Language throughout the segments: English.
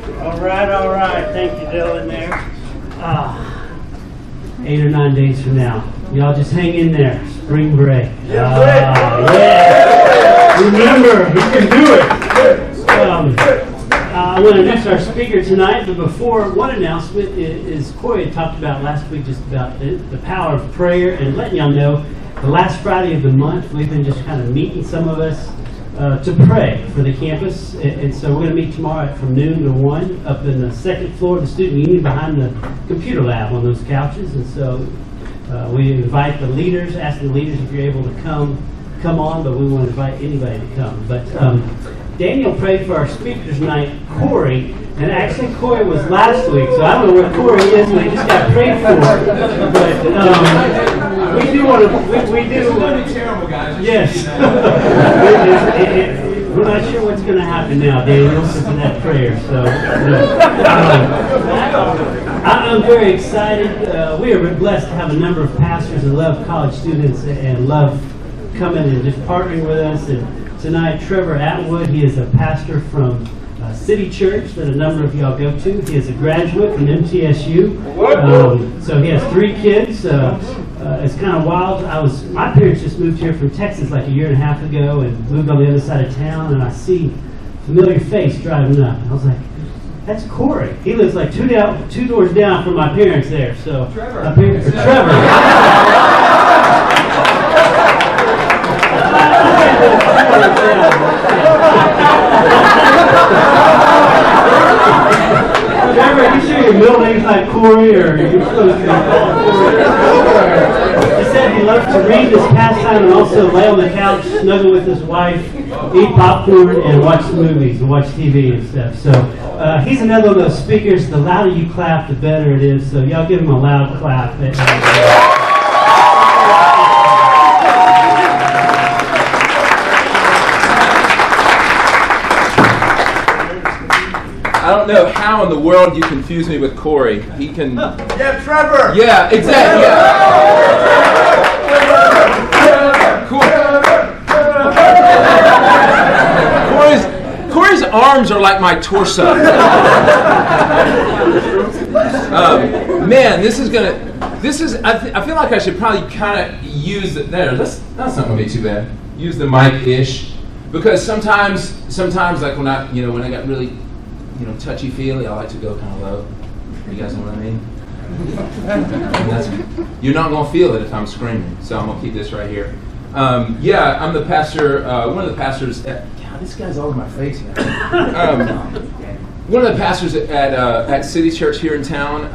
All right. Thank you, Dylan, there. 8 or 9 days from now. Y'all just hang in there. Spring break. Yeah. Remember, you can do it. I want to introduce our speaker tonight, but before, one announcement is Corey had talked about last week just about the power of prayer and letting y'all know the last Friday of the month we've been just kind of meeting some of us to pray for the campus, and so we're going to meet tomorrow from noon to 1 up in the second floor of the student union behind the computer lab on those couches. And so we invite the leaders, ask the leaders if you're able to come on, but we want to invite anybody to come. But Daniel prayed for our speaker tonight, Corey, and actually Corey was last week, so I don't know where Corey is, but he just got prayed for. But we do want to, we do. Terrible, guys. Yes. We're not sure what's going to happen now, Daniel, since of that prayer. So I'm very excited. We are blessed to have a number of pastors that love college students and love coming and just partnering with us. And tonight, Trevor Atwood, he is a pastor from City Church that a number of y'all go to. He is a graduate from MTSU. So he has 3 kids. It's kind of wild. My parents just moved here from Texas like a year and a half ago and moved on the other side of town, and I see a familiar face driving up. And I was like, that's Corey. He lives like two doors down from my parents there. So Trevor. Trevor. Trevor, are you sure your middle name's like Corey, or you're supposed to be called Corey? He said he loves to read this pastime and also lay on the couch, snuggle with his wife, eat popcorn, and watch movies and watch TV and stuff. So he's another one of those speakers. The louder you clap, the better it is. So y'all give him a loud clap. I don't know how in the world you confuse me with Corey. He can... Yeah, Trevor! Yeah, exactly. Yeah. Corey's arms are like my torso. Man, I feel like I should probably kind of use it there. That's not going to be too bad. Use the mic-ish. Because sometimes like when I got really touchy-feely, I like to go kind of low. You guys know what I mean? You're not going to feel it if I'm screaming, so I'm going to keep this right here. I'm the pastor, one of the pastors God, this guy's all over my face now. One of the pastors at City Church here in town.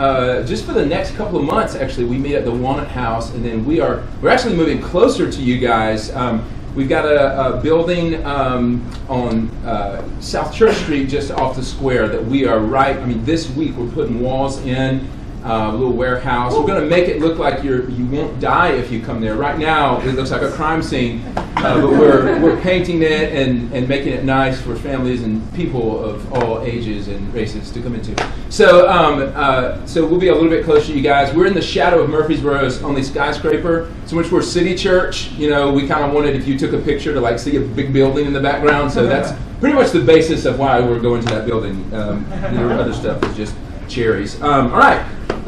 Just for the next couple of months, actually, we meet at the Walnut House, and then we're actually moving closer to you guys. We've got a building on South Church Street just off the square that we are this week we're putting walls in, a little warehouse. We're going to make it look like you won't die if you come there. Right now, it looks like a crime scene, but we're painting it and making it nice for families and people of all ages and races to come into. So we'll be a little bit closer to you guys. We're in the shadow of Murfreesboro's only skyscraper, so which we're City Church. We kind of wanted, if you took a picture, to see a big building in the background. So that's pretty much the basis of why we're going to that building. Other stuff is just cherries. All right.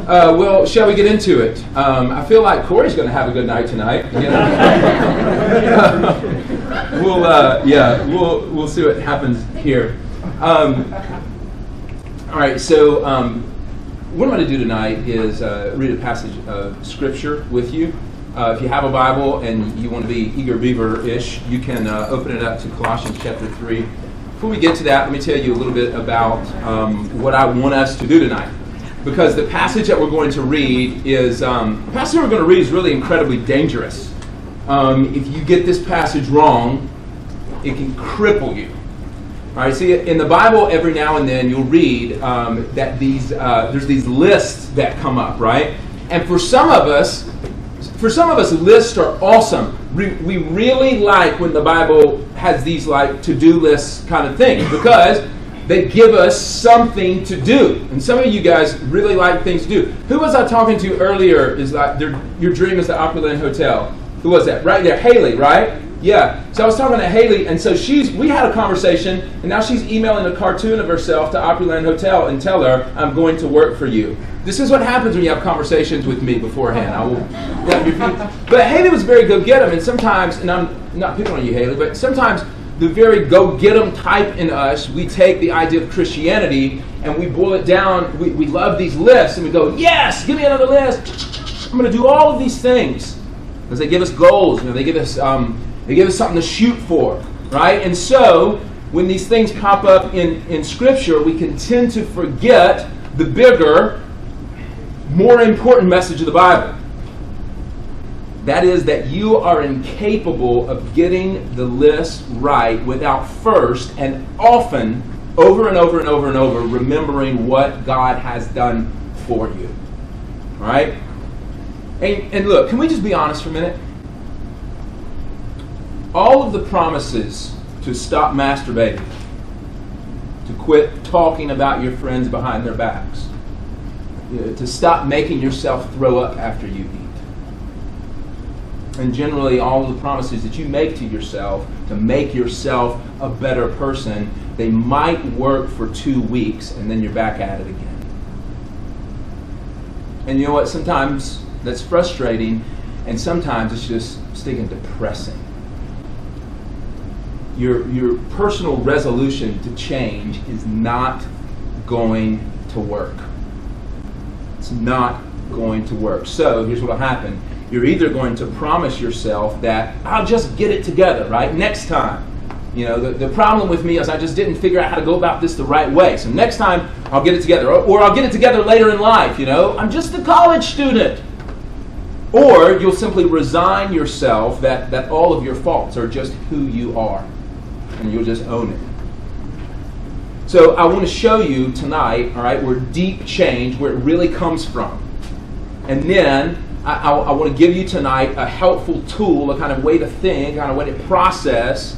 Well, shall we get into it? I feel like Corey's going to have a good night tonight. We'll see what happens here. All right. So what I'm going to do tonight is read a passage of Scripture with you. If you have a Bible and you want to be eager beaver-ish, you can open it up to Colossians chapter 3. Before we get to that, let me tell you a little bit about what I want us to do tonight. Because the passage that we're going to read is really incredibly dangerous. If you get this passage wrong, it can cripple you. All right. See, in the Bible, every now and then you'll read that there's these lists that come up, right? And for some of us, lists are awesome. We really like when the Bible has these to-do lists kind of things because they give us something to do. And some of you guys really like things to do. Who was I talking to earlier is your dream is the Opryland Hotel. Who was that? Right there, Haley, right? Yeah. So I was talking to Haley, and so we had a conversation, and now she's emailing a cartoon of herself to Opryland Hotel and tell her, I'm going to work for you. This is what happens when you have conversations with me beforehand. But Haley was very go-get-em, and sometimes, and I'm not picking on you, Haley, but sometimes the very go-get-em type in us, we take the idea of Christianity and we boil it down. We love these lists, and we go, yes, give me another list. I'm going to do all of these things because they give us goals. They give us something to shoot for, right? And so when these things pop up in Scripture, we can tend to forget the bigger, more important message of the Bible. That is that you are incapable of getting the list right without first and often, over and over and over and over, remembering what God has done for you. All right? And look, can we just be honest for a minute? All of the promises to stop masturbating, to quit talking about your friends behind their backs, to stop making yourself throw up after you eat, and generally all of the promises that you make to yourself to make yourself a better person, they might work for 2 weeks and then you're back at it again. And you know what? Sometimes that's frustrating, and sometimes it's just stinking depressing. Your personal resolution to change is not going to work. It's not going to work. So here's what will happen. You're either going to promise yourself that I'll just get it together, right? Next time. The problem with me is I just didn't figure out how to go about this the right way. So next time I'll get it together. Or I'll get it together later in life, I'm just a college student. Or you'll simply resign yourself that all of your faults are just who you are. And you'll just own it. So I want to show you tonight, all right, where deep change, where it really comes from. And then I want to give you tonight a helpful tool, a kind of way to think, kind of way to process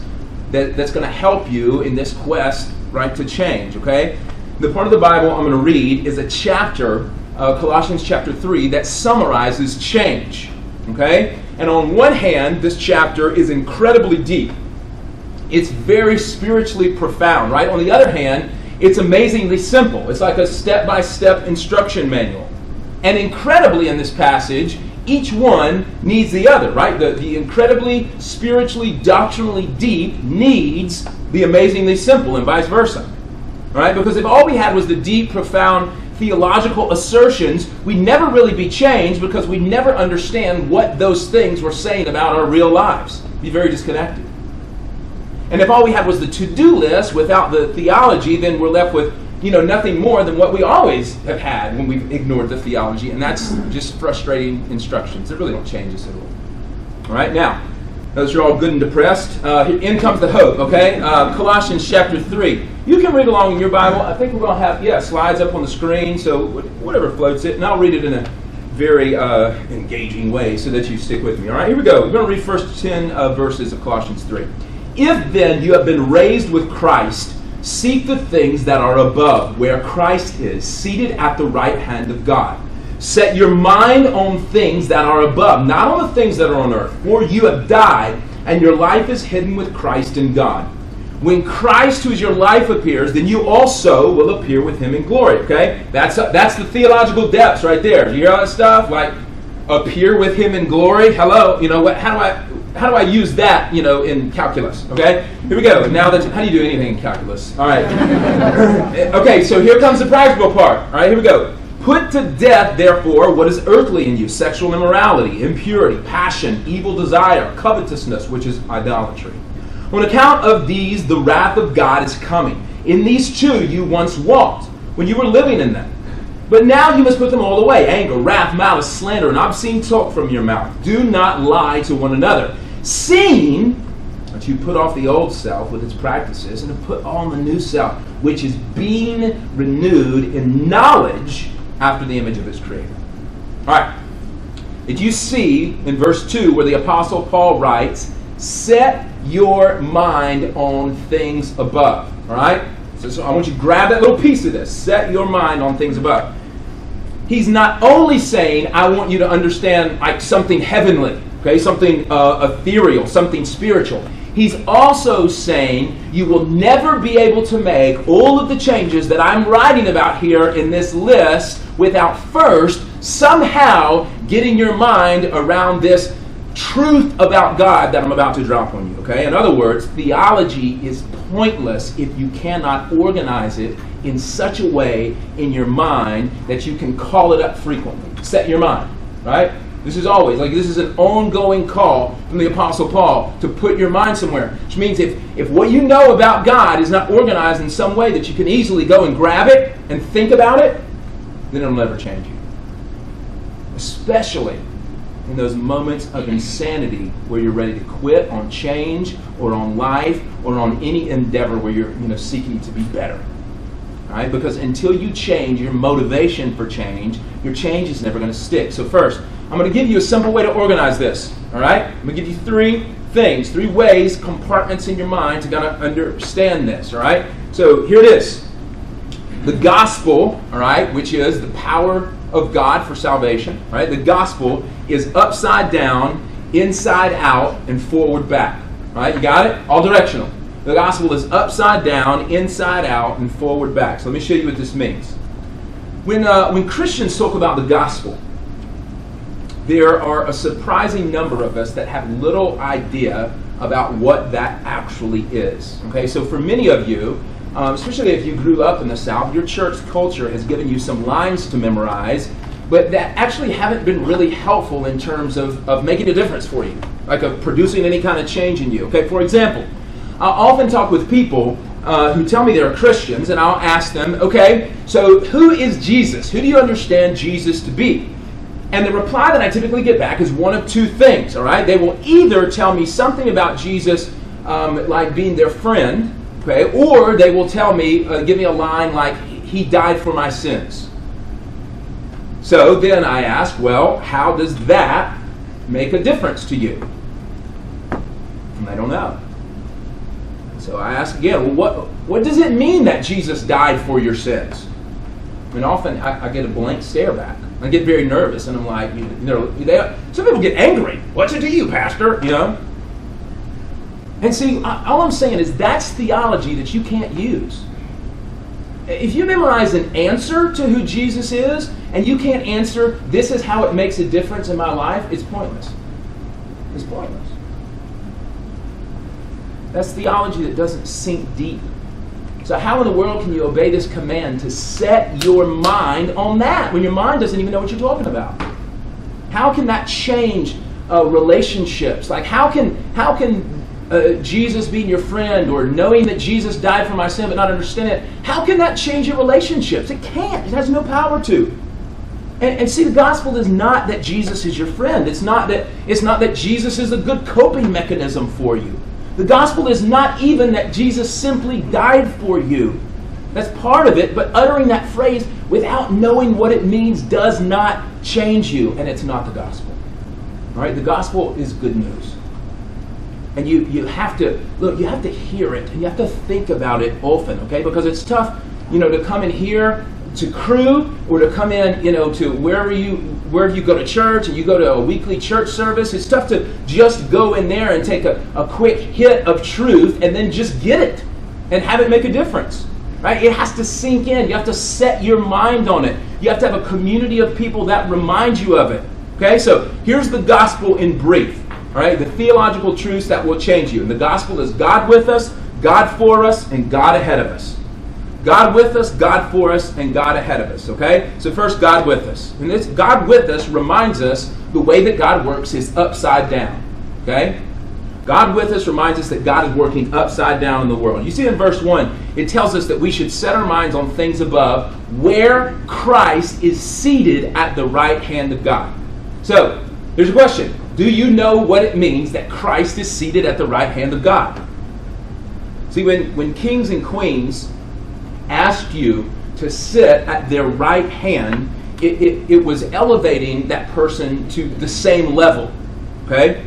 that's going to help you in this quest, right, to change, okay? The part of the Bible I'm going to read is a chapter, Colossians chapter 3, that summarizes change, okay? And on one hand, this chapter is incredibly deep. It's very spiritually profound, right? On the other hand, it's amazingly simple. It's like a step-by-step instruction manual. And incredibly in this passage, each one needs the other, right? The incredibly spiritually, doctrinally deep needs the amazingly simple, and vice versa. Right? Because if all we had was the deep, profound theological assertions, we'd never really be changed because we'd never understand what those things were saying about our real lives. It'd be very disconnected. And if all we had was the to-do list without the theology, then we're left with nothing more than what we always have had when we've ignored the theology, and that's just frustrating instructions that really don't change us at all. All right, now, those are all good and depressed. In comes the hope, okay? Colossians chapter 3. You can read along in your Bible. I think we're going to have, slides up on the screen, so whatever floats it, and I'll read it in a very engaging way so that you stick with me. All right, here we go. We're going to read first 10 verses of Colossians 3. If then you have been raised with Christ, seek the things that are above, where Christ is, seated at the right hand of God. Set your mind on things that are above, not on the things that are on earth. For you have died, and your life is hidden with Christ in God. When Christ, who is your life, appears, then you also will appear with him in glory. Okay? That's the theological depths right there. Do you hear all that stuff? Like, appear with him in glory? Hello? How do I use that, in calculus? Okay? Here we go. Now, how do you do anything in calculus? All right. Okay, so here comes the practical part. All right, here we go. Put to death, therefore, what is earthly in you: sexual immorality, impurity, passion, evil desire, covetousness, which is idolatry. On account of these, the wrath of God is coming. In these too you once walked, when you were living in them. But now you must put them all away: anger, wrath, malice, slander, and obscene talk from your mouth. Do not lie to one another, seeing that you put off the old self with its practices, and to put on the new self, which is being renewed in knowledge after the image of its creator. All right. Did you see in verse 2 where the Apostle Paul writes, set your mind on things above? All right? So I want you to grab that little piece of this. Set your mind on things above. He's not only saying, I want you to understand like something heavenly, Okay, something ethereal, something spiritual. He's also saying you will never be able to make all of the changes that I'm writing about here in this list without first somehow getting your mind around this truth about God that I'm about to drop on you. Okay? In other words, theology is pointless if you cannot organize it in such a way in your mind that you can call it up frequently. Set your mind, right? This is always, this is an ongoing call from the Apostle Paul to put your mind somewhere. Which means if what you know about God is not organized in some way that you can easily go and grab it and think about it, then it'll never change you. Especially in those moments of insanity where you're ready to quit on change or on life or on any endeavor where you're seeking to be better. All right? Because until you change your motivation for change, your change is never going to stick. So first, I'm going to give you a simple way to organize this. All right? I'm going to give you three ways, compartments in your mind to kind of understand this. All right? So here it is. The gospel, all right, which is the power of God for salvation. Right? The gospel is upside down, inside out, and forward back. All right? You got it? All directional. The gospel is upside down, inside out, and forward back. So let me show you what this means. When Christians talk about the gospel, there are a surprising number of us that have little idea about what that actually is. Okay, so for many of you, especially if you grew up in the South, your church culture has given you some lines to memorize, but that actually haven't been really helpful in terms of making a difference for you, like of producing any kind of change in you. Okay, for example, I'll often talk with people who tell me they're Christians, and I'll ask them, okay, so who is Jesus? Who do you understand Jesus to be? And the reply that I typically get back is one of two things, all right? They will either tell me something about Jesus like being their friend, okay, or they will tell me, give me a line like, he died for my sins. So then I ask, well, how does that make a difference to you? And I don't know. So I ask again, well, what does it mean that Jesus died for your sins? I mean, often I get a blank stare back. I get very nervous, and I'm like, some people get angry. What's it to you, Pastor? And see, all I'm saying is that's theology that you can't use. If you memorize an answer to who Jesus is, and you can't answer, this is how it makes a difference in my life, it's pointless. It's pointless. That's theology that doesn't sink deep. So how in the world can you obey this command to set your mind on that when your mind doesn't even know what you're talking about? How can that change relationships? Like how can Jesus being your friend or knowing that Jesus died for my sin but not understanding it, how can that change your relationships? It can't. It has no power to. And see, the gospel is not that Jesus is your friend. It's not that Jesus is a good coping mechanism for you. The gospel is not even that Jesus simply died for you. That's part of it, but uttering that phrase without knowing what it means does not change you, and it's not the gospel. All right, the gospel is good news. And you have to hear it, and you have to think about it often, okay? Because it's tough, to come in here to Crew or to come in, to wherever you go to church and you go to a weekly church service. It's tough to just go in there and take a quick hit of truth and then just get it and have it make a difference, right? It has to sink in. You have to set your mind on it. You have to have a community of people that remind you of it, okay? So here's the gospel in brief, all right? The theological truths that will change you. And the gospel is God with us, God for us, and God ahead of us. God with us, God for us, and God ahead of us, okay? So first, God with us. And this God with us reminds us the way that God works is upside down, okay? God with us reminds us that God is working upside down in the world. You see in verse 1, it tells us that we should set our minds on things above where Christ is seated at the right hand of God. So, here's a question. Do you know what it means that Christ is seated at the right hand of God? See, when kings and queens asked you to sit at their right hand, it was elevating that person to the same level. Okay,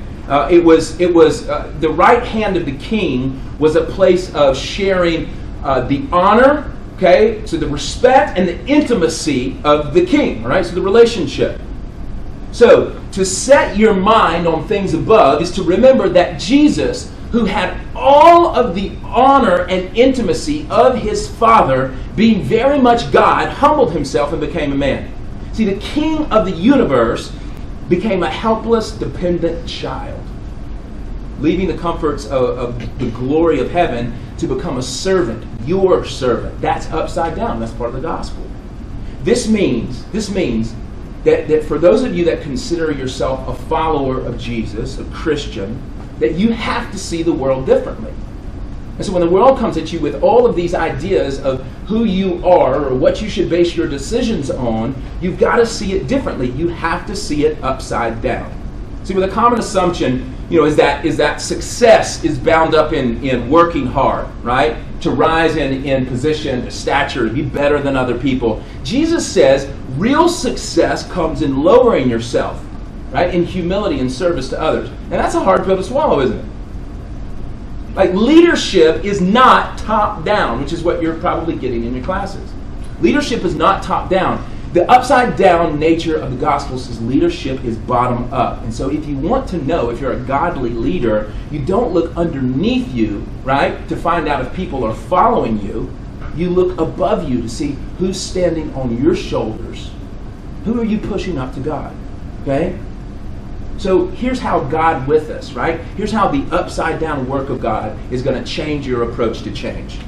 it was the right hand of the king was a place of sharing the honor. Okay, so the respect and the intimacy of the king. All right, so the relationship. So, to set your mind on things above is to remember that Jesus, who had all of the honor and intimacy of his Father, being very much God, humbled himself and became a man. See, the King of the universe became a helpless, dependent child, leaving the comforts of the glory of heaven to become a servant, your servant. That's upside down. That's part of the gospel. This means that for those of you that consider yourself a follower of Jesus, a Christian, that you have to see the world differently. And so when the world comes at you with all of these ideas of who you are or what you should base your decisions on, you've got to see it differently. You have to see it upside down. See, with a common assumption, is that success is bound up in working hard, right? To rise in position, to stature, to be better than other people. Jesus says real success comes in lowering yourself, right? In humility and service to others. And that's a hard pill to swallow, isn't it? Like, leadership is not top down, which is what you're probably getting in your classes. Leadership is not top down. The upside down nature of the gospel says leadership is bottom up. And so if you want to know if you're a godly leader, you don't look underneath you, right, to find out if people are following you. You look above you to see who's standing on your shoulders. Who are you pushing up to God? Okay? So here's how God with us, right? Here's how the upside down work of God is going to change your approach to change.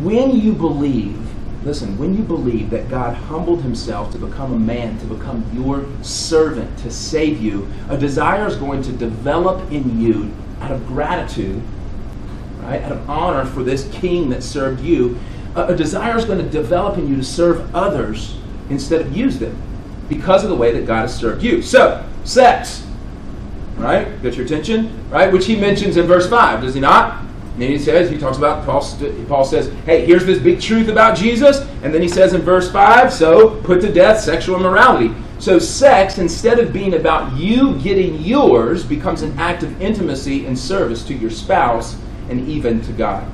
When you believe that God humbled himself to become a man, to become your servant, to save you, a desire is going to develop in you out of gratitude, right? Out of honor for this king that served you. A desire is going to develop in you to serve others instead of use them because of the way that God has served you. So, sex, right? Got your attention, right? Which he mentions in verse 5, does he not? And then he talks about, Paul says, hey, here's this big truth about Jesus. And then he says in verse 5, so put to death sexual immorality. So sex, instead of being about you getting yours, becomes an act of intimacy and service to your spouse and even to God.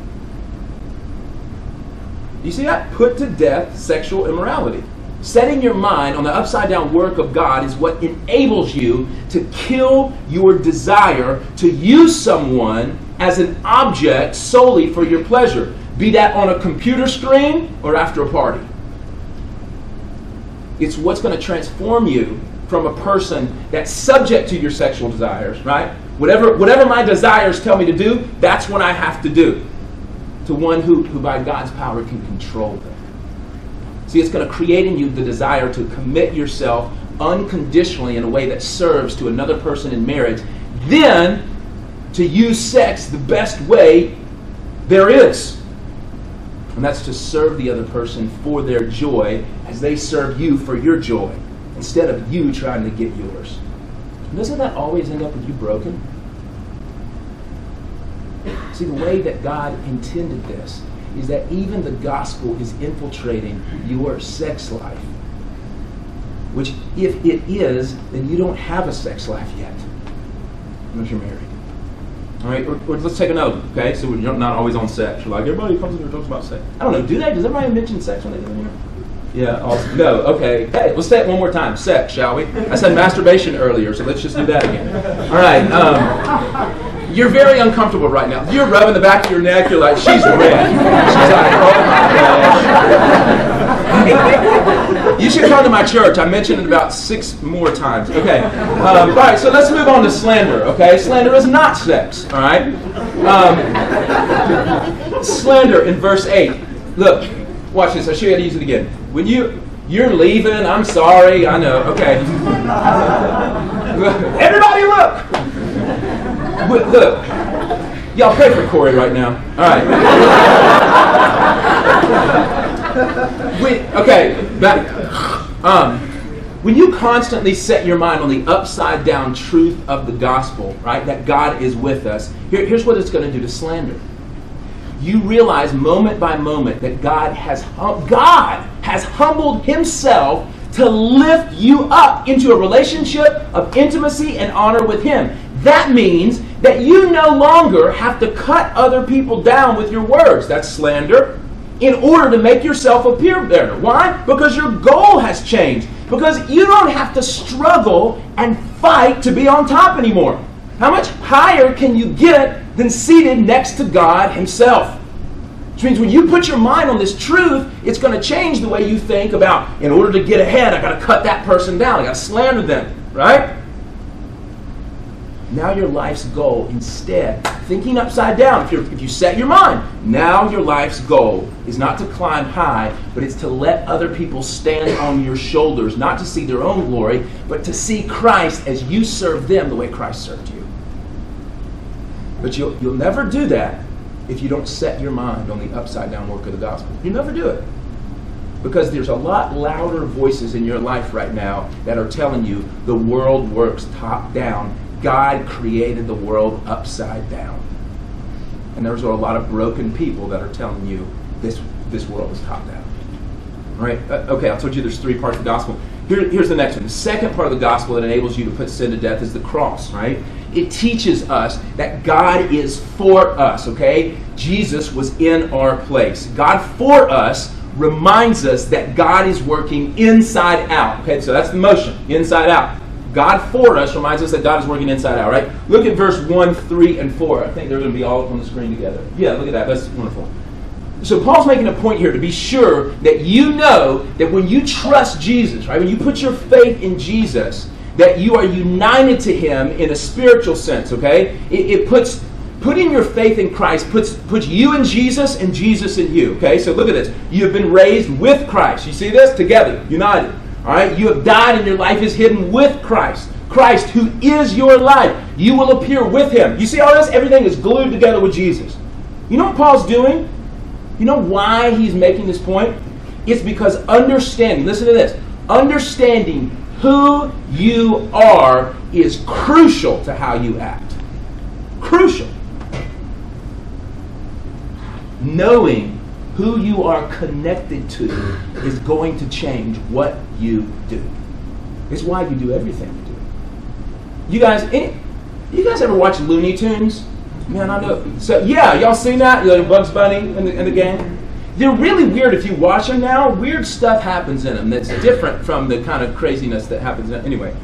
You see that? Put to death sexual immorality. Setting your mind on the upside down work of God is what enables you to kill your desire to use someone as an object solely for your pleasure, be that on a computer screen or after a party. It's what's going to transform you from a person that's subject to your sexual desires, right? Whatever my desires tell me to do, that's what I have to do, to one who by God's power can control them. See, it's going to create in you the desire to commit yourself unconditionally in a way that serves to another person in marriage, then to use sex the best way there is. And that's to serve the other person for their joy as they serve you for your joy, instead of you trying to get yours. And doesn't that always end up with you broken? See, the way that God intended this is that even the gospel is infiltrating your sex life. Which, if it is, then you don't have a sex life yet, unless you're married. All right, or let's take another one, okay? So we're not always on sex. You're like, everybody comes in here and talks about sex. I don't know, do they? Does everybody mention sex when they come in here? Yeah, awesome. No, okay. Hey, let's say it one more time. Sex, shall we? I said masturbation earlier, so let's just do that again. All right, you're very uncomfortable right now. You're rubbing the back of your neck. You're like, she's red. She's like, oh my gosh. You should come to my church. I mentioned it about 6 more times. Okay. All right, so let's move on to slander. Okay, slander is not sex. All right. Slander in verse 8. Look, watch this. I'll show you how to use it again. When you're leaving, I'm sorry. I know. Okay. Everybody look. Look, y'all pray for Corey right now. All right. When you constantly set your mind on the upside down truth of the gospel, right, that God is with us, here's what it's going to do to slander. You realize moment by moment that God has humbled himself to lift you up into a relationship of intimacy and honor with him. That means that you no longer have to cut other people down with your words. That's slander. in order to make yourself appear better. Why? Because your goal has changed. Because you don't have to struggle and fight to be on top anymore. How much higher can you get than seated next to God himself? Which means when you put your mind on this truth, it's going to change the way you think about, in order to get ahead, I got to cut that person down. I got to slander them. Right? Now your life's goal, instead, thinking upside down, if you set your mind, now your life's goal is not to climb high, but it's to let other people stand on your shoulders, not to see their own glory, but to see Christ as you serve them the way Christ served you. But you'll never do that if you don't set your mind on the upside down work of the gospel. You'll never do it. Because there's a lot louder voices in your life right now that are telling you the world works top down. God created the world upside down. And there's a lot of broken people that are telling you this world is top down. All right? Okay, I told you there's 3 parts of the gospel. Here's the next one. The second part of the gospel that enables you to put sin to death is the cross, right? It teaches us that God is for us, okay? Jesus was in our place. God for us reminds us that God is working inside out. Okay, so that's the motion, inside out. God for us reminds us that God is working inside out, right? Look at verse 1, 3, and 4. I think they're going to be all up on the screen together. Yeah, look at that. That's wonderful. So Paul's making a point here to be sure that you know that when you trust Jesus, right, when you put your faith in Jesus, that you are united to him in a spiritual sense, okay? Putting your faith in Christ puts you in Jesus and Jesus in you, okay? So look at this. You have been raised with Christ. You see this? Together, united. All right? You have died and your life is hidden with Christ. Christ, who is your life. You will appear with him. You see all this? Everything is glued together with Jesus. You know what Paul's doing? You know why he's making this point? It's because understanding, listen to this, understanding who you are is crucial to how you act. Crucial. Knowing who you are connected to is going to change what you do. It's why you do everything you do. You guys ever watch Looney Tunes? Man, I know. So yeah, y'all seen that? Bugs Bunny and the gang? They're really weird if you watch them now. Weird stuff happens in them that's different from the kind of craziness that happens in, anyway.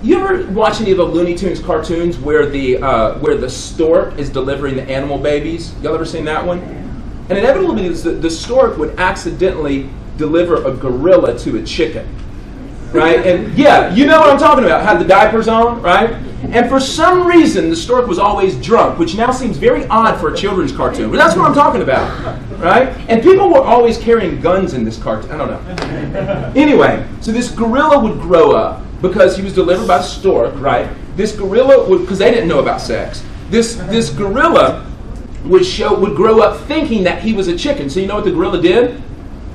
You ever watch any of the Looney Tunes cartoons where the stork is delivering the animal babies? Y'all ever seen that one? And inevitably, the stork would accidentally deliver a gorilla to a chicken, right? And yeah, you know what I'm talking about. Had the diapers on, right? And for some reason, the stork was always drunk, which now seems very odd for a children's cartoon. But that's what I'm talking about, right? And people were always carrying guns in this cartoon. I don't know. Anyway, so this gorilla would grow up because he was delivered by the stork, right? This gorilla would, because they didn't know about sex. This gorilla would grow up thinking that he was a chicken. So you know what the gorilla did?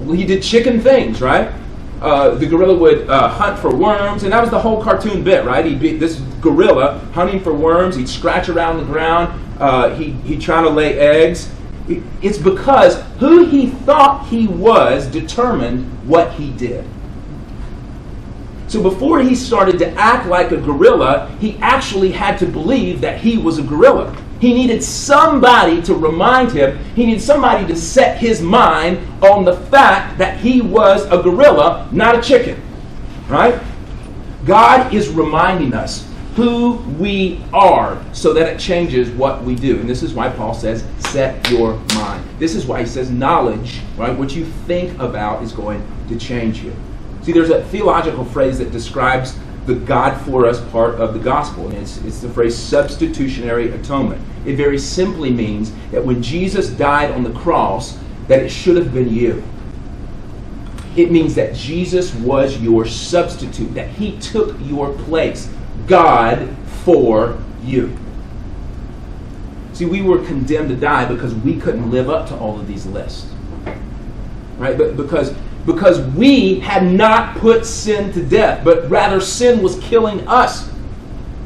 Well, he did chicken things, right? The gorilla would hunt for worms, and that was the whole cartoon bit, right? He'd be this gorilla hunting for worms. He'd scratch around the ground. He'd try to lay eggs. It's because who he thought he was determined what he did. So before he started to act like a gorilla, he actually had to believe that he was a gorilla. He needed somebody to remind him. He needed somebody to set his mind on the fact that he was a gorilla, not a chicken. Right? God is reminding us who we are so that it changes what we do. And this is why Paul says, set your mind. This is why he says knowledge, right? What you think about is going to change you. See, there's a theological phrase that describes the God for us part of the gospel, and it's the phrase substitutionary atonement. It very simply means that when Jesus died on the cross, that it should have been you. It means that Jesus was your substitute, that he took your place. God for you. See, we were condemned to die because we couldn't live up to all of these lists. Right? But because we had not put sin to death, but rather sin was killing us.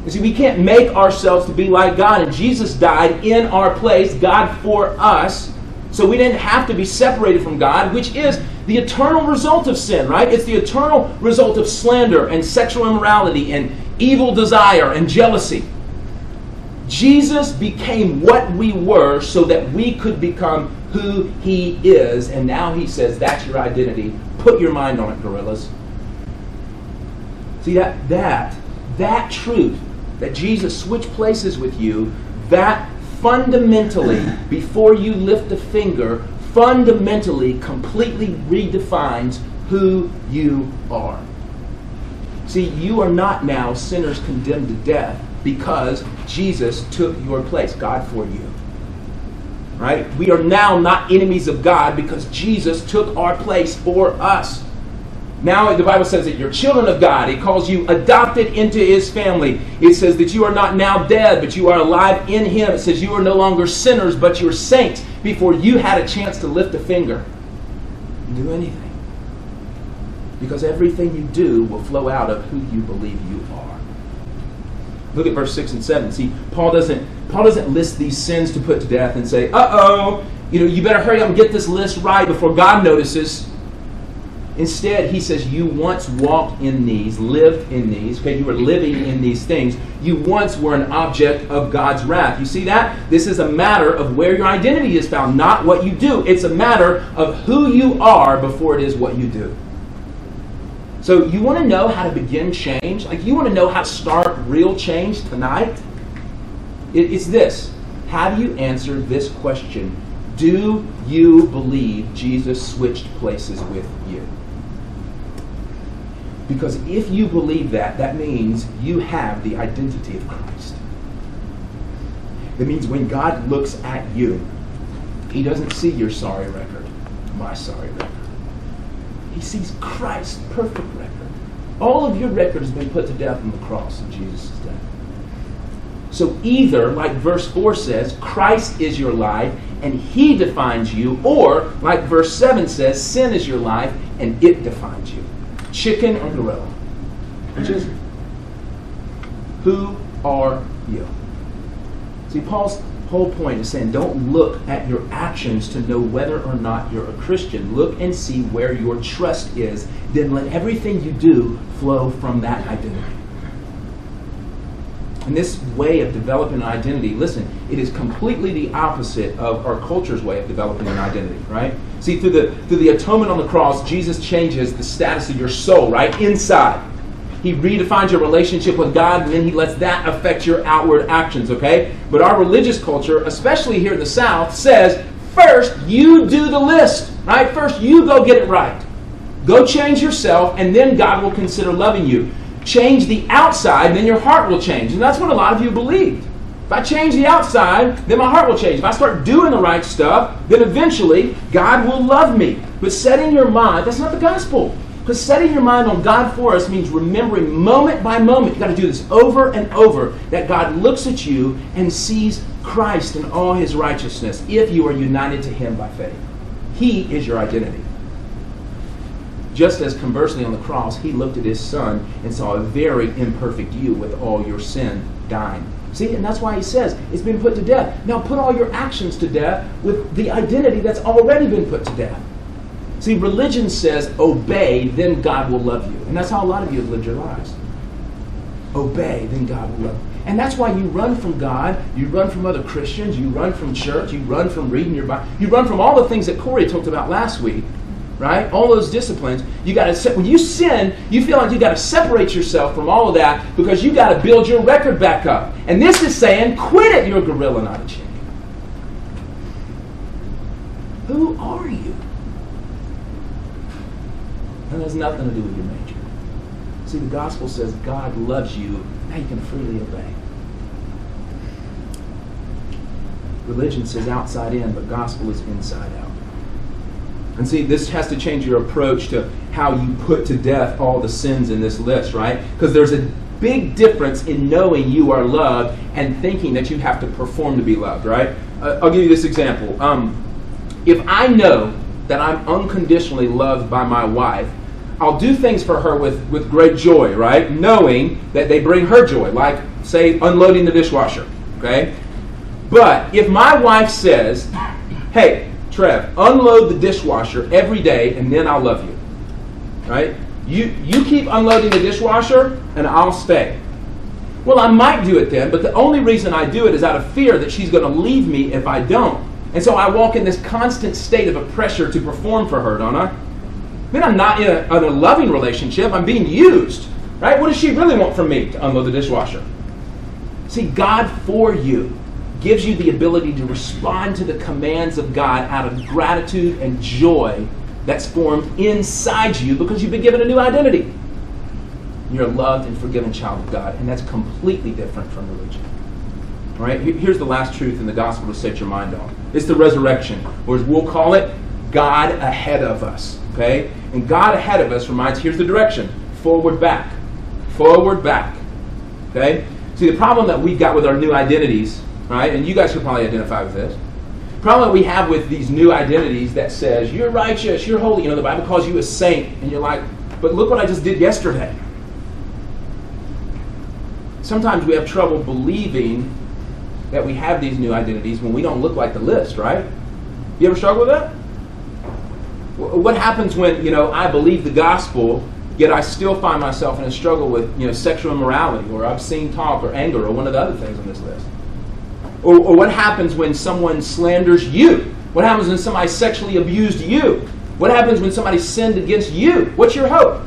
You see, we can't make ourselves to be like God, and Jesus died in our place, God for us, so we didn't have to be separated from God, which is the eternal result of sin, right? It's the eternal result of slander and sexual immorality and evil desire and jealousy. Jesus became what we were so that we could become who he is, and now he says that's your identity. Put your mind on it, gorillas. See, that truth, that Jesus switched places with you, that fundamentally, before you lift a finger, fundamentally, completely redefines who you are. See, you are not now sinners condemned to death because Jesus took your place, God for you. Right? We are now not enemies of God because Jesus took our place for us. Now the Bible says that you're children of God. It calls you adopted into his family. It says that you are not now dead, but you are alive in him. It says you are no longer sinners, but you're saints before you had a chance to lift a finger and do anything. Because everything you do will flow out of who you believe you are. Look at verse 6 and 7. See, Paul doesn't list these sins to put to death and say, uh-oh, you better hurry up and get this list right before God notices. Instead, he says, you once walked in these, lived in these, okay, you were living in these things. You once were an object of God's wrath. You see that? This is a matter of where your identity is found, not what you do. It's a matter of who you are before it is what you do. So you want to know how to begin change? Like, you want to know how to start real change tonight? It's this. How do you answer this question? Do you believe Jesus switched places with you? Because if you believe that, that means you have the identity of Christ. That means when God looks at you, he doesn't see your sorry record, my sorry record. He sees Christ's perfect record. All of your record has been put to death on the cross of Jesus' death. So either, like verse 4 says, Christ is your life and he defines you, or, like verse 7 says, sin is your life and it defines you. Chicken or gorilla? Which is it? Who are you? See, Paul's whole point is saying don't look at your actions to know whether or not you're a Christian. Look and see where your trust is. Then let everything you do flow from that identity. And this way of developing an identity, listen, it is completely the opposite of our culture's way of developing an identity, right? See, through the atonement on the cross, Jesus changes the status of your soul, right? Inside. He redefines your relationship with God, and then he lets that affect your outward actions, okay? But our religious culture, especially here in the South, says, first, you do the list, right? First, you go get it right. Go change yourself, and then God will consider loving you. Change the outside, then your heart will change. And that's what a lot of you believed. If I change the outside, then my heart will change. If I start doing the right stuff, then eventually God will love me. But setting your mind, that's not the gospel. Because setting your mind on God for us means remembering moment by moment. You've got to do this over and over. That God looks at you and sees Christ in all his righteousness if you are united to him by faith. He is your identity. Just as conversely on the cross, he looked at his son and saw a very imperfect you with all your sin dying. See, and that's why he says it's been put to death. Now put all your actions to death with the identity that's already been put to death. See, religion says obey, then God will love you. And that's how a lot of you have lived your lives. Obey, then God will love you. And that's why you run from God, you run from other Christians, you run from church, you run from reading your Bible, you run from all the things that Corey talked about last week. Right? All those disciplines. You got to when you sin, you feel like you got to separate yourself from all of that because you got to build your record back up. And this is saying, quit it, you're a gorilla, not a chicken. Who are you? And has nothing to do with your nature. See, the gospel says God loves you. Now you can freely obey. Religion says outside in, but gospel is inside out. And see, this has to change your approach to how you put to death all the sins in this list, right? Because there's a big difference in knowing you are loved and thinking that you have to perform to be loved, right? I'll give you this example. If I know that I'm unconditionally loved by my wife, I'll do things for her with great joy, right? Knowing that they bring her joy, like, say, unloading the dishwasher, okay? But if my wife says, hey, Trev, unload the dishwasher every day and then I'll love you. Right? You keep unloading the dishwasher and I'll stay. Well, I might do it then, but the only reason I do it is out of fear that she's going to leave me if I don't. And so I walk in this constant state of a pressure to perform for her, don't I? Then I'm not in a loving relationship. I'm being used, right? What does she really want from me? To unload the dishwasher. See, God for you gives you the ability to respond to the commands of God out of gratitude and joy that's formed inside you because you've been given a new identity. You're a loved and forgiven child of God, and that's completely different from religion. All right? Here's the last truth in the gospel to set your mind on. It's the resurrection, or as we'll call it, God ahead of us. Okay? And God ahead of us reminds, here's the direction. Forward, back. Forward, back. Okay? See, the problem that we've got with our new identities, right, and you guys could probably identify with this, the problem that we have with these new identities that says, you're righteous, you're holy, the Bible calls you a saint, and you're like, but look what I just did yesterday. Sometimes we have trouble believing that we have these new identities when we don't look like the list, right? You ever struggle with that? What happens when, I believe the gospel, yet I still find myself in a struggle with, sexual immorality or obscene talk or anger or one of the other things on this list? Or what happens when someone slanders you? What happens when somebody sexually abused you? What happens when somebody sinned against you? What's your hope?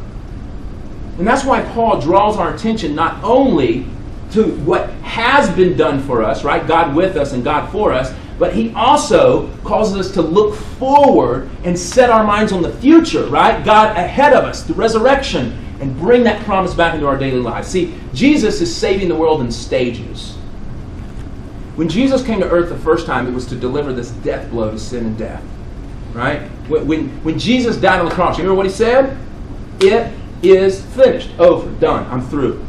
And that's why Paul draws our attention not only to what has been done for us, right? God with us and God for us, but he also causes us to look forward and set our minds on the future, right? God ahead of us, the resurrection, and bring that promise back into our daily lives. See, Jesus is saving the world in stages. When Jesus came to earth the first time, it was to deliver this death blow to sin and death, right? When Jesus died on the cross, you remember what he said? It is finished, over, done, I'm through.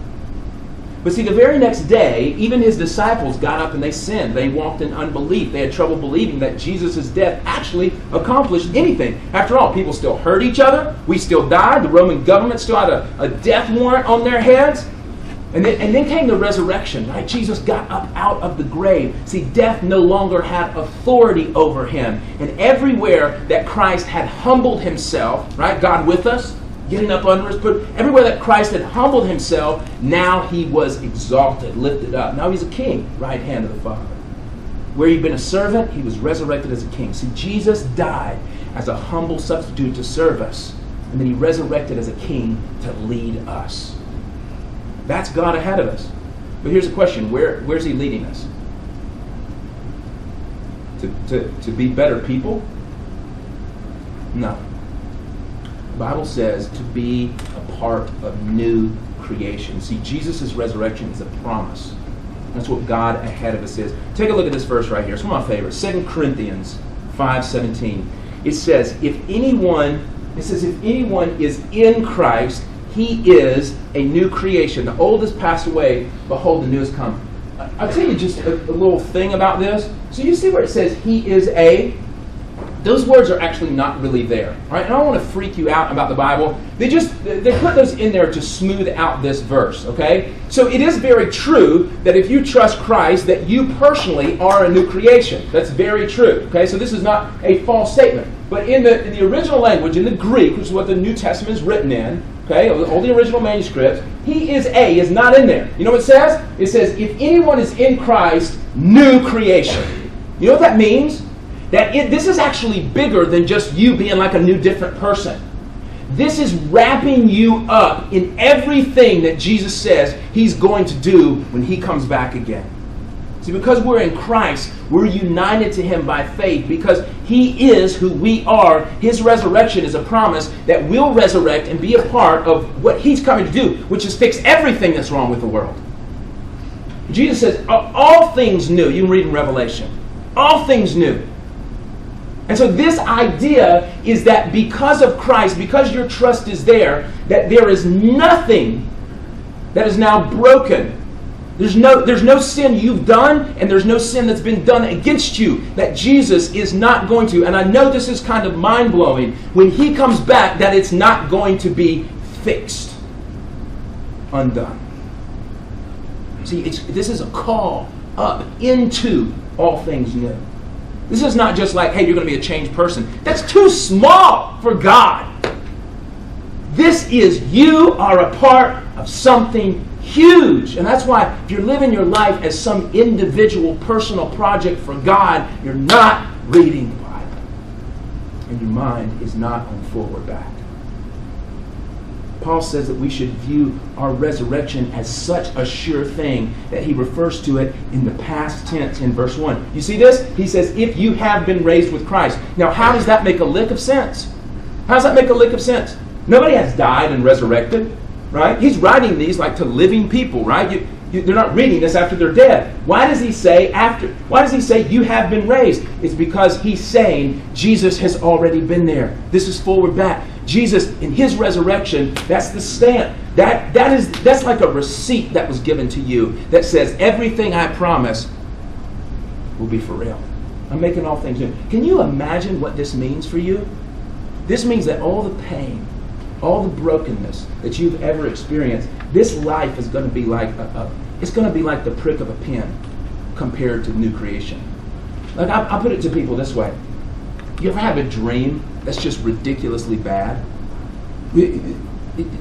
But see, the very next day, even his disciples got up and they sinned. They walked in unbelief. They had trouble believing that Jesus' death actually accomplished anything. After all, people still hurt each other. We still died. The Roman government still had a death warrant on their heads. And then came the resurrection, right? Jesus got up out of the grave. See, death no longer had authority over him. And everywhere that Christ had humbled himself, right? God with us, getting up under us, but everywhere that Christ had humbled himself, now he was exalted, lifted up. Now he's a king, right hand of the Father. Where he'd been a servant, he was resurrected as a king. See, Jesus died as a humble substitute to serve us. And then he resurrected as a king to lead us. That's God ahead of us. But here's the question, where's he leading us? To be better people? No. The Bible says to be a part of new creation. See, Jesus' resurrection is a promise. That's what God ahead of us is. Take a look at this verse right here. It's one of my favorites. 2 Corinthians 5:17. It says, if anyone is in Christ, he is a new creation. The old has passed away, behold, the new has come. I'll tell you just a little thing about this. So you see where it says he is a... Those words are actually not really there. Right? And I don't want to freak you out about the Bible. They put those in there to smooth out this verse. Okay? So it is very true that if you trust Christ, that you personally are a new creation. That's very true. Okay? So this is not a false statement. But in the original language, in the Greek, which is what the New Testament is written in, okay, all the original manuscripts, he is not in there. You know what it says? It says, if anyone is in Christ, new creation. You know what that means? That this is actually bigger than just you being like a new, different person. This is wrapping you up in everything that Jesus says he's going to do when he comes back again. See, because we're in Christ, we're united to him by faith. Because he is who we are, his resurrection is a promise that we'll resurrect and be a part of what he's coming to do, which is fix everything that's wrong with the world. Jesus says, all things new. You can read in Revelation. All things new. And so this idea is that because of Christ, because your trust is there, that there is nothing that is now broken. There's no sin you've done, and there's no sin that's been done against you that Jesus is not going to. And I know this is kind of mind-blowing. When he comes back, that it's not going to be fixed, undone. See, this is a call up into all things new. This is not just like, hey, you're going to be a changed person. That's too small for God. This is you are a part of something huge. And that's why if you're living your life as some individual personal project for God, you're not reading the Bible. And your mind is not on forward back. Paul says that we should view our resurrection as such a sure thing that he refers to it in the past tense in verse 1. You see this? He says, if you have been raised with Christ. Now, how does that make a lick of sense? How does that make a lick of sense? Nobody has died and resurrected, right? He's writing these like to living people, right? They're not reading this after they're dead. Why does he say you have been raised? It's because he's saying Jesus has already been there. This is forward back. Jesus, in his resurrection, that's the stamp. That's like a receipt that was given to you that says everything I promise will be for real. I'm making all things new. Can you imagine what this means for you? This means that all the pain, all the brokenness that you've ever experienced, this life is going to be like it's going to be like the prick of a pin compared to new creation. Like I put it to people this way: you ever have a dream that's just ridiculously bad?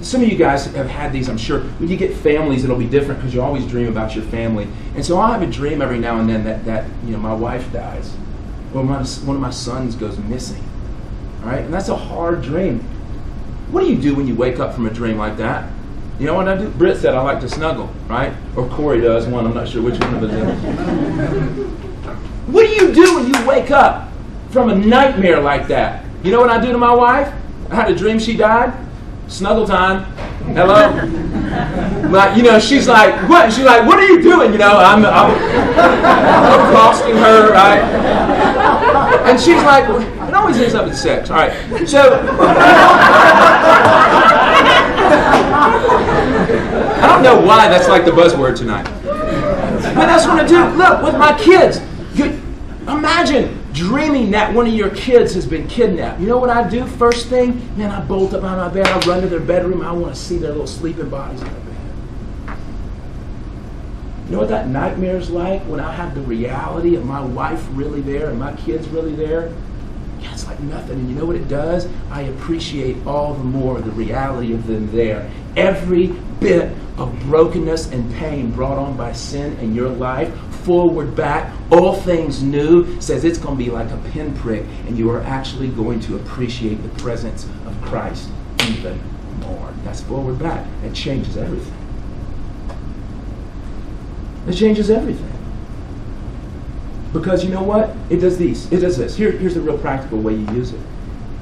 Some of you guys have had these, I'm sure. When you get families, it'll be different because you always dream about your family. And so I'll have a dream every now and then that my wife dies, or one of my sons goes missing. All right, and that's a hard dream. What do you do when you wake up from a dream like that? You know what I do? Britt said I like to snuggle, right? Or Corey does, one. I'm not sure which one of us is. What do you do when you wake up from a nightmare like that? You know what I do to my wife? I had a dream she died. Snuggle time. Hello? Like, she's like, what? She's like, what are you doing? I'm accosting her, right? And she's like, it always ends up with sex. All right. So, I don't know why that's like the buzzword tonight. But that's what I do. Look, with my kids. Imagine dreaming that one of your kids has been kidnapped. You know what I do? First thing, man, I bolt up out of my bed. I run to their bedroom. I want to see their little sleeping bodies in their bed. You know what that nightmare is like when I have the reality of my wife really there and my kids really there? Yeah, it's like nothing. And you know what it does? I appreciate all the more the reality of them there. Every bit of brokenness and pain brought on by sin in your life, forward, back, all things new, says it's going to be like a pinprick, and you are actually going to appreciate the presence of Christ even more. That's forward, back. It changes everything. It changes everything. Because you know what? It does this. Here's the real practical way you use it.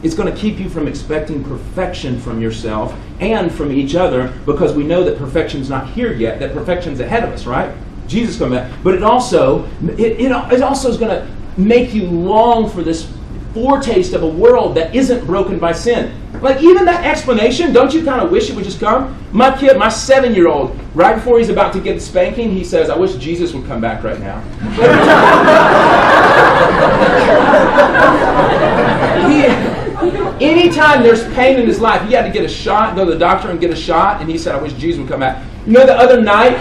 It's going to keep you from expecting perfection from yourself and from each other, because we know that perfection's not here yet, that perfection's ahead of us, right? Jesus coming back. But it also is going to make you long for this foretaste of a world that isn't broken by sin. Like, even that explanation, don't you kind of wish it would just come? My kid, my 7-year-old, right before he's about to get the spanking, he says, I wish Jesus would come back right now. Anytime there's pain in his life, he had to get a shot, go to the doctor and get a shot, and he said, I wish Jesus would come back. You know, the other night,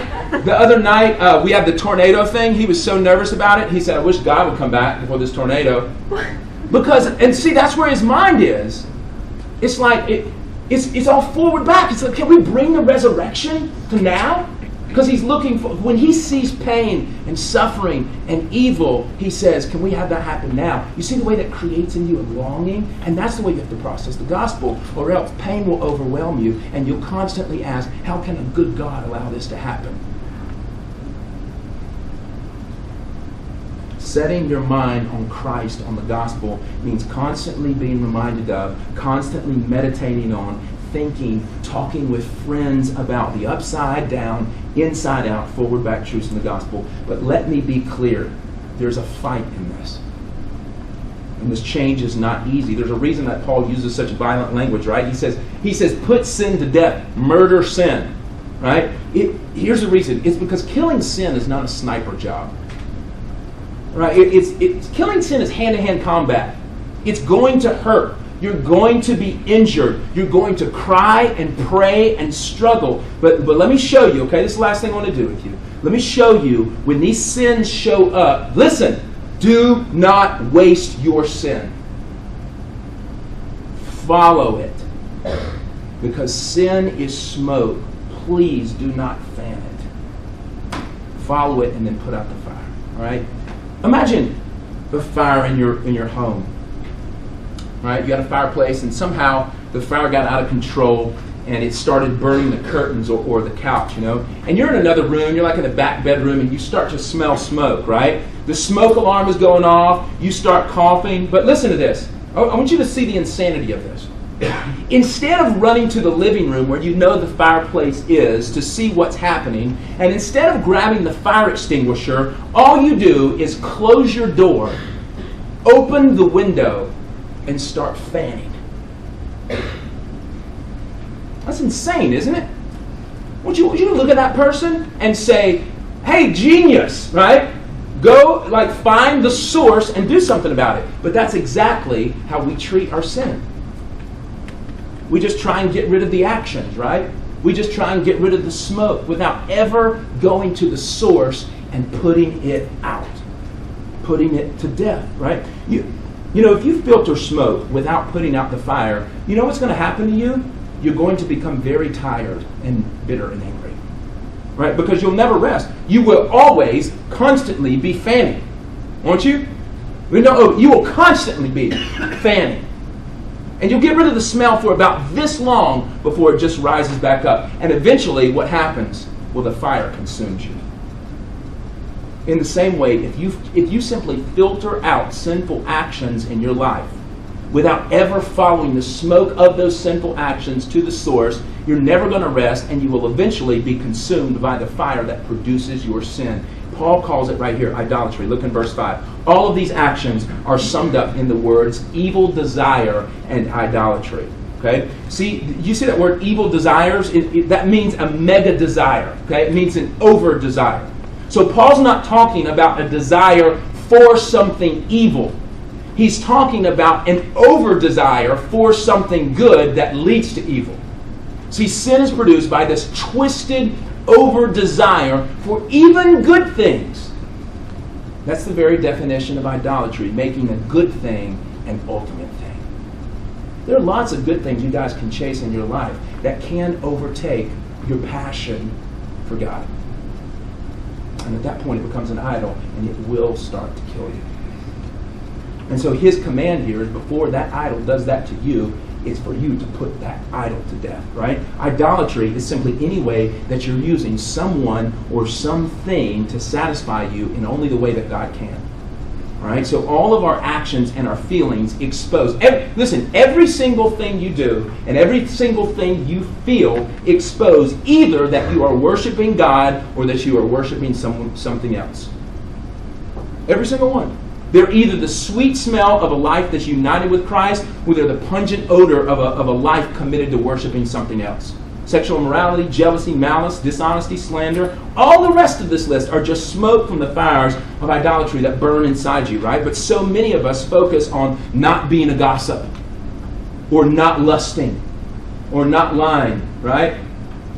we had the tornado thing. He was so nervous about it, he said, I wish God would come back before this tornado. Because, and see, that's where his mind is. It's like, it's all forward back. It's like, can we bring the resurrection to now? Because he's looking for, when he sees pain and suffering and evil, he says, can we have that happen now? You see the way that creates in you a longing? And that's the way you have to process the gospel, or else pain will overwhelm you, and you'll constantly ask, how can a good God allow this to happen? Setting your mind on Christ, on the gospel, means constantly being reminded of, constantly meditating on, thinking, talking with friends about the upside down, inside out, forward back truths in the gospel. But let me be clear, there's a fight in this. And this change is not easy. There's a reason that Paul uses such violent language, right? He says, put sin to death, murder sin, right? Here's the reason. It's because killing sin is not a sniper job. Right? It's killing sin is hand-to-hand combat. It's going to hurt. You're going to be injured. You're going to cry and pray and struggle. But let me show you, okay? This is the last thing I want to do with you. Let me show you when these sins show up. Listen, do not waste your sin. Follow it. Because sin is smoke. Please do not fan it. Follow it and then put out the fire. All right? Imagine the fire in your home. Right? You got a fireplace, and somehow the fire got out of control, and it started burning the curtains or the couch, And you're in another room, you're like in the back bedroom, and you start to smell smoke, right? The smoke alarm is going off, you start coughing. But listen to this. I want you to see the insanity of this. Instead of running to the living room where you know the fireplace is to see what's happening, and instead of grabbing the fire extinguisher, all you do is close your door, open the window, and start fanning. That's insane, isn't it? Would you look at that person and say, hey, genius, right? Go, find the source and do something about it. But that's exactly how we treat our sin. We just try and get rid of the actions, right? We just try and get rid of the smoke without ever going to the source and putting it out. Putting it to death, right? You know, if you filter smoke without putting out the fire, you know what's going to happen to you? You're going to become very tired and bitter and angry. Right? Because you'll never rest. You will always, constantly be fanning. Won't you? You will constantly be fanning. And you'll get rid of the smell for about this long before it just rises back up. And eventually, what happens? Well, the fire consumes you. In the same way, if you simply filter out sinful actions in your life without ever following the smoke of those sinful actions to the source, you're never going to rest, and you will eventually be consumed by the fire that produces your sin. Paul calls it right here idolatry. Look in verse 5. All of these actions are summed up in the words evil desire and idolatry. Okay? You see that word evil desires? That means a mega desire. Okay? It means an over desire. So Paul's not talking about a desire for something evil. He's talking about an over desire for something good that leads to evil. See, sin is produced by this twisted over desire for even good things. That's the very definition of idolatry, making a good thing an ultimate thing. There are lots of good things you guys can chase in your life that can overtake your passion for God. And at that point it becomes an idol, and it will start to kill you. And so his command here is before that idol does that to you, is for you to put that idol to death, right? Idolatry is simply any way that you're using someone or something to satisfy you in only the way that God can. All right? So all of our actions and our feelings expose. Every single thing you do and every single thing you feel expose either that you are worshiping God or that you are worshiping something else. Every single one. They're either the sweet smell of a life that's united with Christ, or they're the pungent odor of a life committed to worshiping something else. Sexual immorality, jealousy, malice, dishonesty, slander, all the rest of this list are just smoke from the fires of idolatry that burn inside you, right? But so many of us focus on not being a gossip, or not lusting, or not lying, right?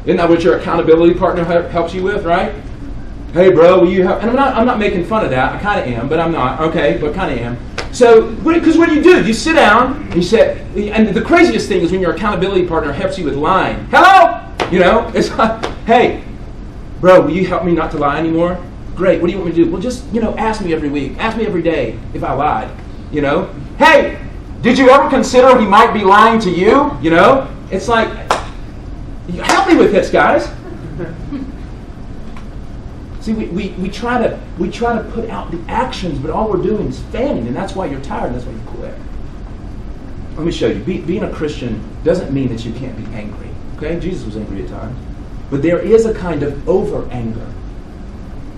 Isn't that what your accountability partner helps you with, right? Hey, bro, will you help? And I'm not making fun of that. I kind of am, but I'm not. Okay, but kind of am. So, because what do? You sit down and you say, and the craziest thing is when your accountability partner helps you with lying. Hello? It's like, hey, bro, will you help me not to lie anymore? Great. What do you want me to do? Well, just, ask me every week. Ask me every day if I lied. Hey, did you ever consider he might be lying to you? It's like, help me with this, guys. See, we try to put out the actions, but all we're doing is fanning, and that's why you're tired, and that's why you quit. Let me show you. Being a Christian doesn't mean that you can't be angry. Okay? Jesus was angry at times. But there is a kind of over-anger.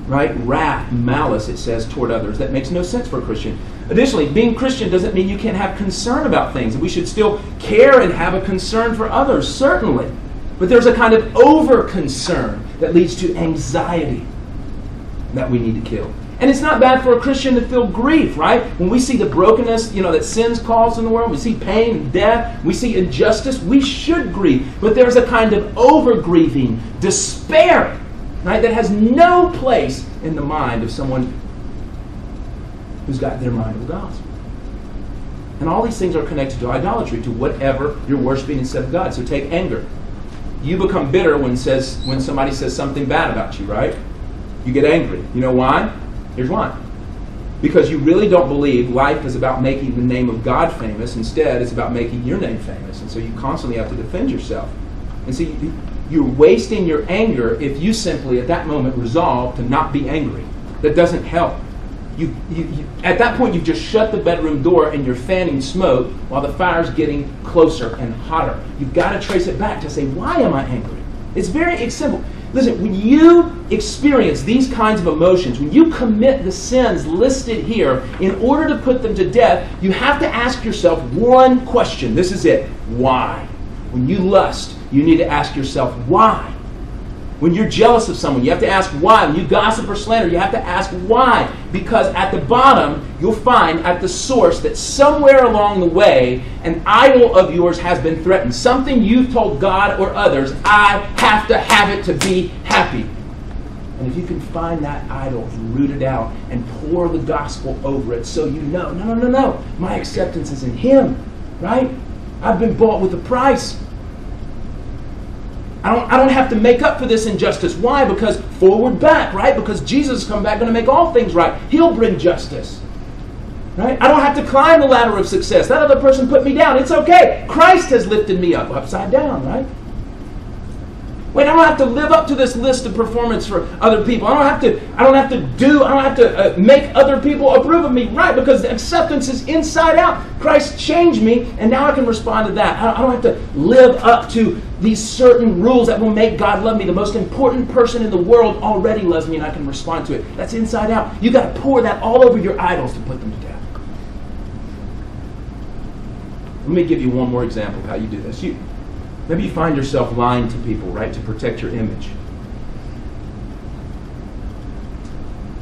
Right? Wrath, malice, it says, toward others. That makes no sense for a Christian. Additionally, being Christian doesn't mean you can't have concern about things. We should still care and have a concern for others, certainly. But there's a kind of over-concern that leads to anxiety that we need to kill. And it's not bad for a Christian to feel grief, right? When we see the brokenness, that sin's caused in the world, we see pain and death, we see injustice, we should grieve. But there's a kind of over-grieving, despair, right, that has no place in the mind of someone who's got their mind on the gospel. And all these things are connected to idolatry, to whatever you're worshiping instead of God. So take anger. You become bitter when somebody says something bad about you, right? You get angry. You know why? Here's why. Because you really don't believe life is about making the name of God famous. Instead, it's about making your name famous. And so you constantly have to defend yourself. And see, you're wasting your anger if you simply, at that moment, resolve to not be angry. That doesn't help. You, at that point, you've just shut the bedroom door and you're fanning smoke while the fire's getting closer and hotter. You've got to trace it back to say, why am I angry? It's simple. Listen, when you experience these kinds of emotions, when you commit the sins listed here, in order to put them to death, you have to ask yourself one question. This is it. Why? When you lust, you need to ask yourself, why? When you're jealous of someone, you have to ask why. When you gossip or slander, you have to ask why. Because at the bottom, you'll find at the source that somewhere along the way, an idol of yours has been threatened. Something you've told God or others, I have to have it to be happy. And if you can find that idol and root it out and pour the gospel over it so you know, no, my acceptance is in Him, right? I've been bought with a price. I don't have to make up for this injustice. Why? Because forward back, right? Because Jesus has come back going to make all things right. He'll bring justice. Right? I don't have to climb the ladder of success. That other person put me down. It's okay. Christ has lifted me up, upside down, right? Wait, I don't have to live up to this list of performance for other people. I don't have to make other people approve of me, right? Because the acceptance is inside out. Christ changed me, and now I can respond to that. I don't have to live up to these certain rules that will make God love me. The most important person in the world already loves me, and I can respond to it. That's inside out. You got to pour that all over your idols to put them to death. Let me give you one more example of how you do this. Maybe you find yourself lying to people, right, to protect your image.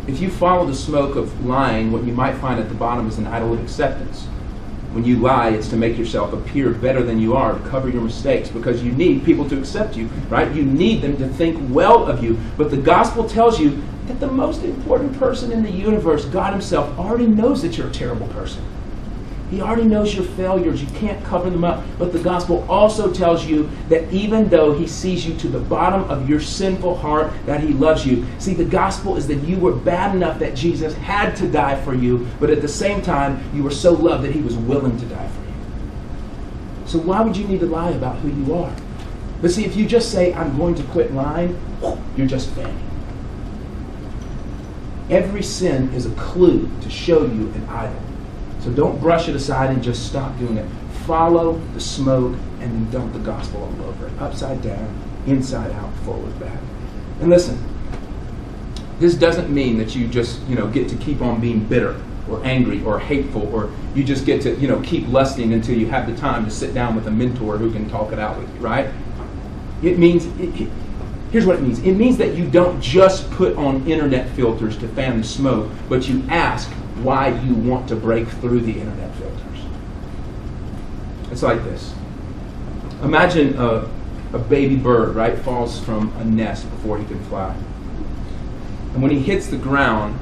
If you follow the smoke of lying, what you might find at the bottom is an idol of acceptance. When you lie, it's to make yourself appear better than you are, to cover your mistakes, because you need people to accept you, right? You need them to think well of you. But the gospel tells you that the most important person in the universe, God Himself, already knows that you're a terrible person. He already knows your failures. You can't cover them up. But the gospel also tells you that even though He sees you to the bottom of your sinful heart, that He loves you. See, the gospel is that you were bad enough that Jesus had to die for you, but at the same time, you were so loved that He was willing to die for you. So why would you need to lie about who you are? But see, if you just say, I'm going to quit lying, you're just fanning. Every sin is a clue to show you an idol. So don't brush it aside and just stop doing it. Follow the smoke and then dump the gospel all over it. Upside down, inside out, forward, back. And listen, this doesn't mean that you just, get to keep on being bitter or angry or hateful, or you just get to, keep lusting until you have the time to sit down with a mentor who can talk it out with you, right? It means, here's what it means. It means that you don't just put on internet filters to fan the smoke, but you ask why you want to break through the internet filters. It's like this. Imagine a baby bird, right, falls from a nest before he can fly. And when he hits the ground,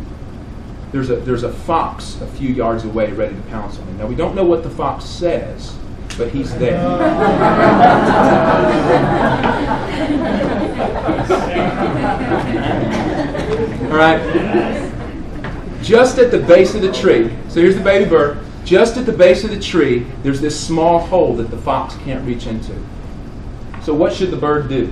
there's a fox a few yards away ready to pounce on him. Now, we don't know what the fox says, but he's there. All right? Just at the base of the tree, so here's the baby bird, just at the base of the tree, there's this small hole that the fox can't reach into. So what should the bird do?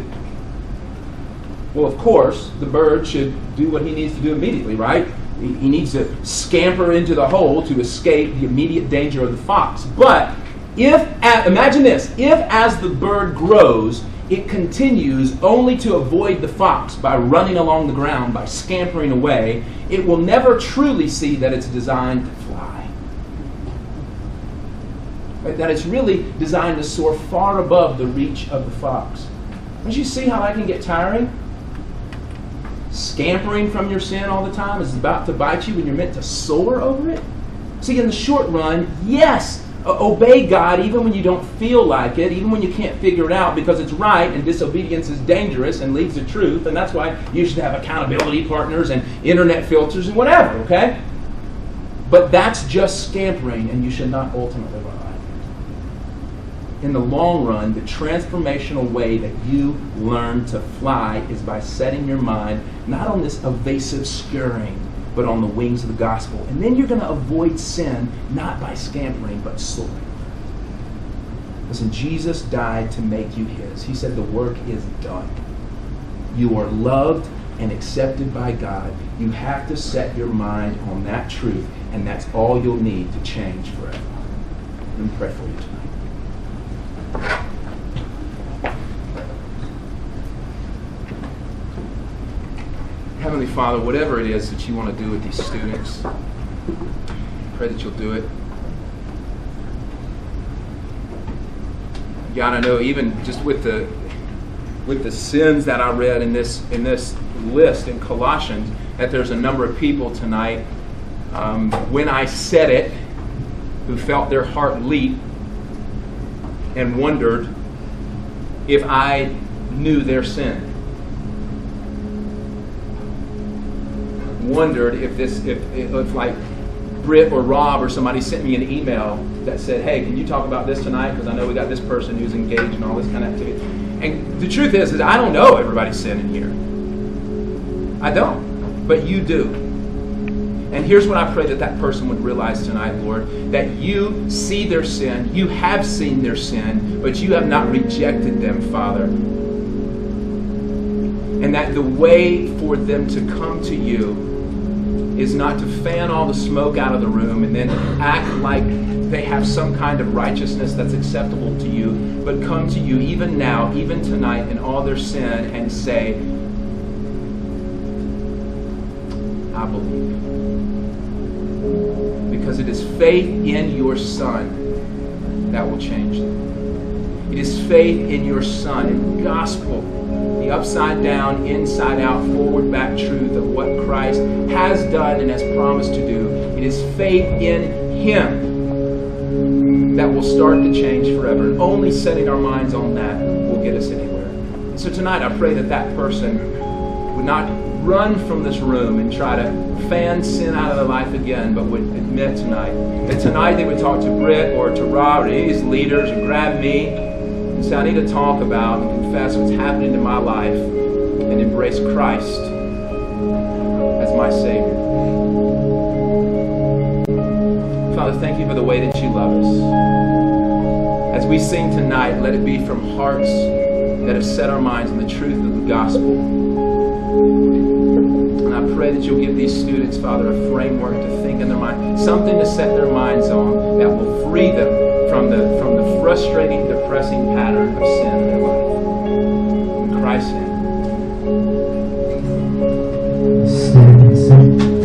Well, of course, the bird should do what he needs to do immediately, right? He needs to scamper into the hole to escape the immediate danger of the fox. But imagine this, if as the bird grows, it continues only to avoid the fox by running along the ground, by scampering away, it will never truly see that it's designed to fly. Right? That it's really designed to soar far above the reach of the fox. Don't you see how that can get tiring? Scampering from your sin all the time is about to bite you when you're meant to soar over it. See, in the short run, yes, obey God even when you don't feel like it, even when you can't figure it out, because it's right, and disobedience is dangerous and leads to truth, and that's why you should have accountability partners and internet filters and whatever, okay? But that's just scampering, and you should not ultimately rely on it. In the long run, the transformational way that you learn to fly is by setting your mind not on this evasive scurrying, but on the wings of the gospel. And then you're going to avoid sin, not by scampering, but soaring. Listen, Jesus died to make you his. He said the work is done. You are loved and accepted by God. You have to set your mind on that truth, and that's all you'll need to change forever. Let me pray for you tonight. Heavenly Father, whatever it is that you want to do with these students, I pray that you'll do it. God, I know even just with the sins that I read in this list in Colossians, that there's a number of people tonight, when I said it, who felt their heart leap and wondered if I knew their sin. Wondered if like Britt or Rob or somebody sent me an email that said, hey, can you talk about this tonight? Because I know we got this person who's engaged in all this kind of activity. And the truth is I don't know everybody's sin in here. I don't. But you do. And here's what I pray that person would realize tonight, Lord, that you see their sin, you have seen their sin, but you have not rejected them, Father. And that the way for them to come to you is not to fan all the smoke out of the room and then act like they have some kind of righteousness that's acceptable to you, but come to you even now, even tonight, in all their sin and say, I believe. Because it is faith in your Son that will change them. It is faith in your Son, in the gospel, the upside down, inside out, forward back truth of what Christ has done and has promised to do. It is faith in Him that will start to change forever. And only setting our minds on that will get us anywhere. And so tonight I pray that person would not run from this room and try to fan sin out of their life again, but would admit tonight that tonight they would talk to Britt or to Rob or any of these leaders or grab me and say, I need to talk about and confess what's happening in my life and embrace Christ as my Savior. Father, thank you for the way that you love us. As we sing tonight, let it be from hearts that have set our minds on the truth of the gospel. And I pray that you'll give these students, Father, a framework to think in their mind, something to set their minds on that will free them from the frustrating, depressing past